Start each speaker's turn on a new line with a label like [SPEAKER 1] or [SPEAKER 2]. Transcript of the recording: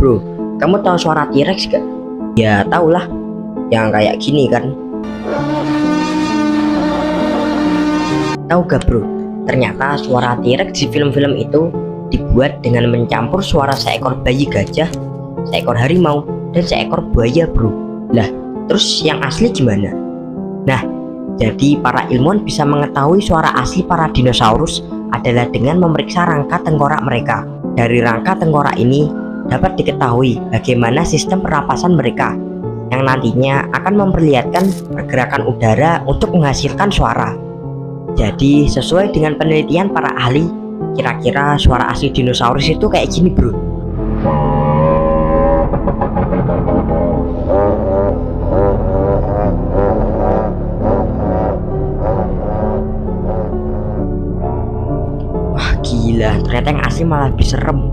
[SPEAKER 1] Bro, kamu tahu suara T-Rex gak? Ya tau lah, yang kayak gini kan. Tahu gak bro, ternyata suara T-Rex di film-film itu dibuat dengan mencampur suara seekor bayi gajah, seekor harimau, dan seekor buaya bro. Lah, terus yang asli gimana? Nah, jadi para ilmuwan bisa mengetahui suara asli para dinosaurus adalah dengan memeriksa rangka tengkorak mereka. Dari rangka tengkorak ini dapat diketahui bagaimana sistem pernapasan mereka yang nantinya akan memperlihatkan pergerakan udara untuk menghasilkan suara. Jadi sesuai dengan penelitian para ahli, kira-kira suara asli dinosaurus itu kayak gini bro. Wah gila, ternyata yang asli malah lebih serem.